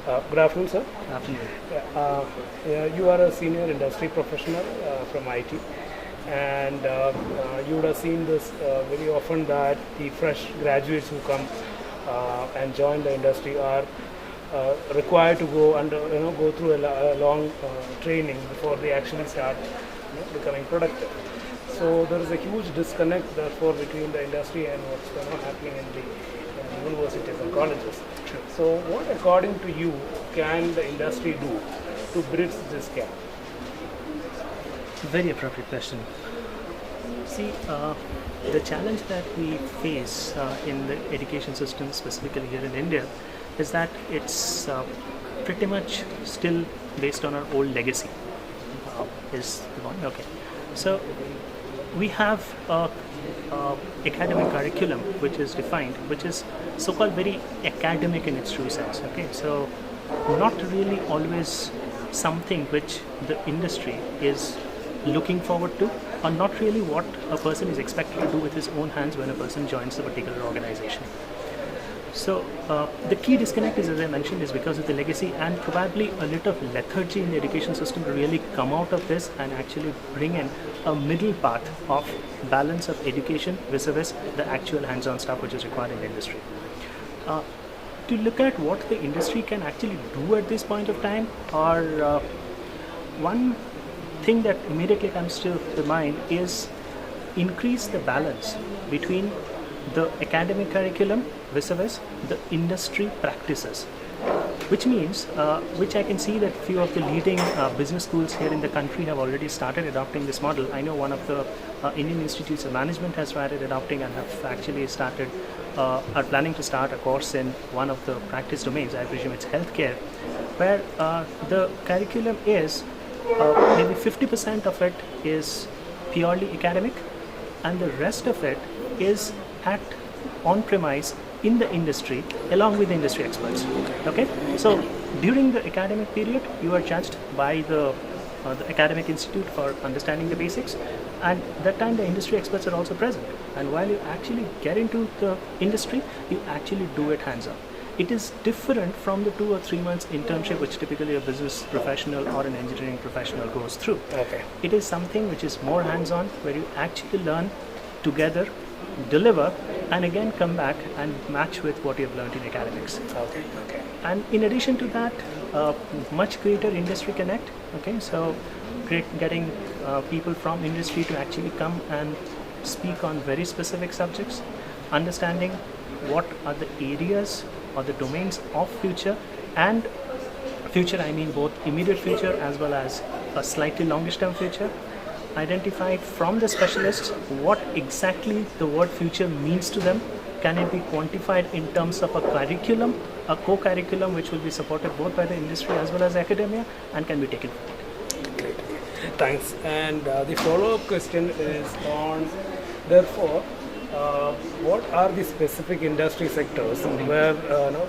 Good afternoon, sir. Afternoon. Yeah, you are a senior industry professional from IT, and you would have seen this very often that the fresh graduates who come and join the industry are required to go through a long training before they actually start becoming productive. So there is a huge disconnect, therefore, between the industry and what's happening in the universities and colleges. True. So, what, according to you, can the industry do to bridge this gap? Very appropriate question. See, the challenge that we face in the education system, specifically here in India, is that it's pretty much still based on our old legacy. Is the one okay? So we have a academic curriculum which is defined, which is so-called very academic in its true sense. Okay, so not really always something which the industry is looking forward to, or not really what a person is expected to do with his own hands when a person joins a particular organization. So the key disconnect is, as I mentioned, is because of the legacy and probably a little of lethargy in the education system to really come out of this and actually bring in a middle path of balance of education vis-a-vis the actual hands-on stuff which is required in the industry. To look at what the industry can actually do at this point of time, or one thing that immediately comes to the mind is increase the balance between the academic curriculum vis-a-vis the industry practices, which means, which I can see that few of the leading business schools here in the country have already started adopting this model. I know one of the Indian Institutes of Management has started adopting and have actually started, are planning to start a course in one of the practice domains. I presume it's healthcare, where the curriculum is maybe 50% of it is purely academic, and the rest of it is at on-premise in the industry along with the industry experts. Okay, so during the academic period, you are judged by the academic institute for understanding the basics, and that time the industry experts are also present. And while you actually get into the industry, you actually do it hands-on. It is different from the 2 or 3 months internship which typically a business professional or an engineering professional goes through. Okay. It is something which is more hands-on, where you actually learn together, deliver, and again come back and match with what you have learned in academics. Okay. Okay. And in addition to that, much greater industry connect. Okay, so getting people from industry to actually come and speak on very specific subjects, understanding what are the areas or the domains of future, and future I mean both immediate future as well as a slightly longish term future. Identify from the specialists what exactly the word future means to them. Can it be quantified in terms of a curriculum, a co-curriculum which will be supported both by the industry as well as academia, and can be taken forward. Great. Thanks. And the follow-up question is on, therefore, what are the specific industry sectors where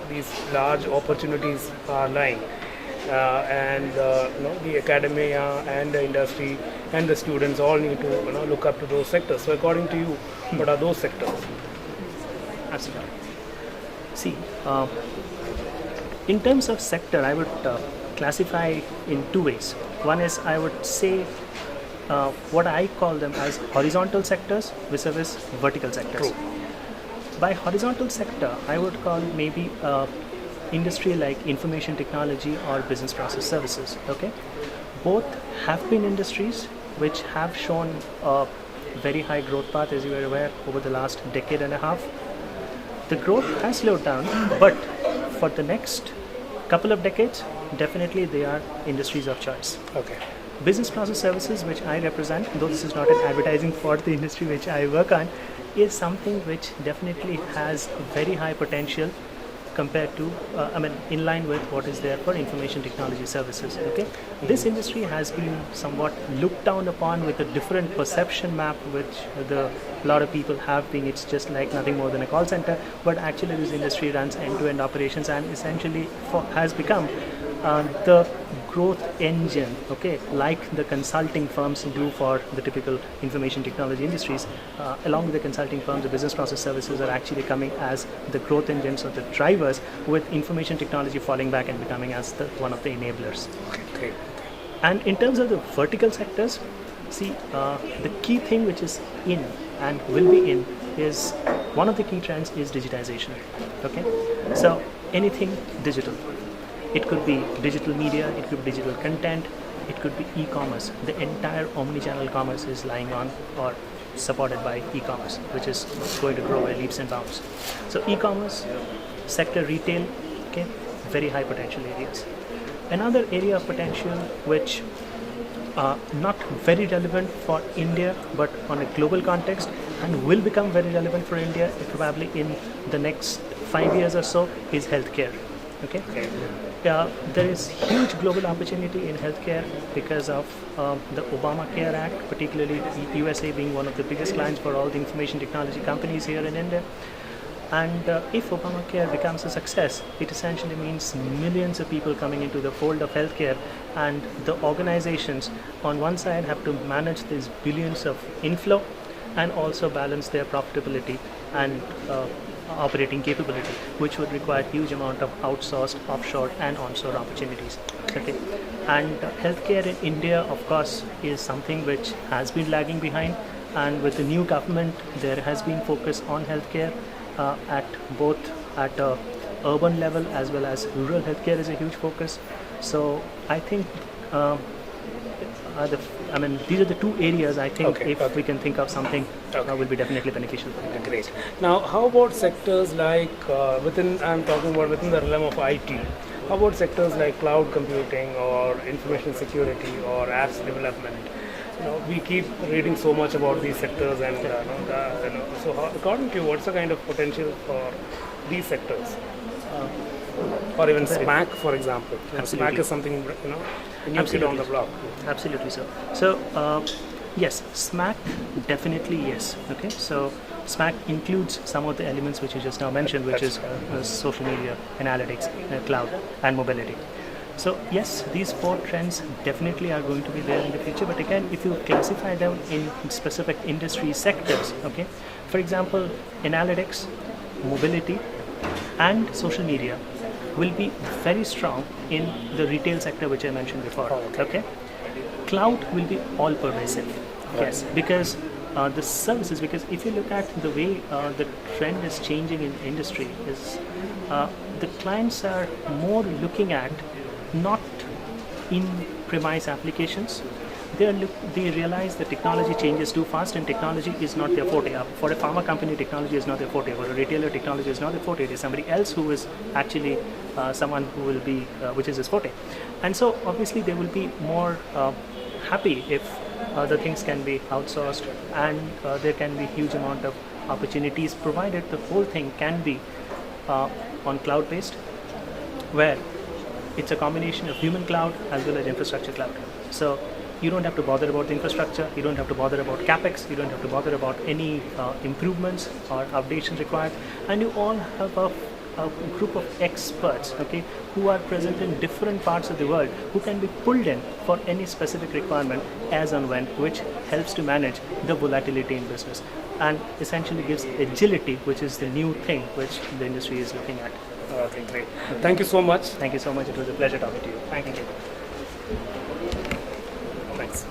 these large opportunities are lying? And the academia and the industry and the students all need to look up to those sectors. So according to you, what are those sectors? Absolutely. See, in terms of sector, I would classify in 2 ways. One is, I would say, what I call them as horizontal sectors vis-a-vis vertical sectors. True. By horizontal sector, I would call maybe industry like information technology or business process services. Okay, both have been industries which have shown a very high growth path, as you are aware, over the last decade and a half. The growth has slowed down, but for the next couple of decades, definitely they are industries of choice. Okay. Business process services, which I represent, though this is not an advertising for the industry which I work on, is something which definitely has very high potential compared to, in line with what is there for information technology services. Okay, this industry has been somewhat looked down upon with a different perception map, which a lot of people have, being it's just like nothing more than a call center. But actually, this industry runs end-to-end operations and essentially has become the growth engine, okay, like the consulting firms do for the typical information technology industries. Along with the consulting firms, the business process services are actually coming as the growth engines or the drivers, with information technology falling back and becoming as one of the enablers. Okay. And in terms of the vertical sectors, see, the key thing which is in and will be in is, one of the key trends is digitization. Okay, so anything digital. It could be digital media, it could be digital content, it could be e-commerce. The entire omni-channel commerce is lying on or supported by e-commerce, which is going to grow by leaps and bounds. So e-commerce, sector retail, okay, very high potential areas. Another area of potential which not very relevant for India, but on a global context, and will become very relevant for India probably in the next 5 years or so, is healthcare. Okay. There is huge global opportunity in healthcare because of the Obamacare Act, particularly USA being one of the biggest clients for all the information technology companies here in India. And if Obamacare becomes a success, it essentially means millions of people coming into the fold of healthcare, and the organizations on one side have to manage these billions of inflow and also balance their profitability and operating capability, which would require huge amount of outsourced, offshore and onshore opportunities. Okay. And healthcare in India, of course, is something which has been lagging behind, and with the new government there has been focus on healthcare at urban level as well as rural. Healthcare is a huge focus. So I think these are the two areas I think we can think of something will be definitely beneficial. Great. Now, how about sectors like I'm talking about within the realm of IT. How about sectors like cloud computing or information security or apps development? We keep reading so much about these sectors, and so according to you, what's the kind of potential for these sectors? Or even SMAC, for example. SMAC is something, new kid on the block. Absolutely, sir. So, yes, SMAC, definitely yes. Okay, so SMAC includes some of the elements which you just now mentioned, which is social media, analytics, cloud, and mobility. So yes, these four trends definitely are going to be there in the future. But again, if you classify them in specific industry sectors, okay, for example, analytics, mobility, and social media will be very strong in the retail sector, which I mentioned before. Okay, cloud will be all pervasive. Yes, because the services. Because if you look at the way the trend is changing in industry, is the clients are more looking at not in-premise applications. They realize that technology changes too fast, and technology is not their forte. For a pharma company, technology is not their forte. For a retailer, technology is not their forte. It is somebody else who is actually someone who will be, which is his forte. And so obviously they will be more happy if the things can be outsourced, and there can be huge amount of opportunities, provided the whole thing can be on cloud-based, where it's a combination of human cloud as well as infrastructure cloud. So you don't have to bother about the infrastructure, you don't have to bother about capex, you don't have to bother about any improvements or updates required, and you all have a group of experts, okay, who are present in different parts of the world, who can be pulled in for any specific requirement as and when, which helps to manage the volatility in business and essentially gives agility, which is the new thing which the industry is looking at. Okay, great. Thank you so much. Thank you so much. It was a pleasure talking to you. Thank you. Thanks.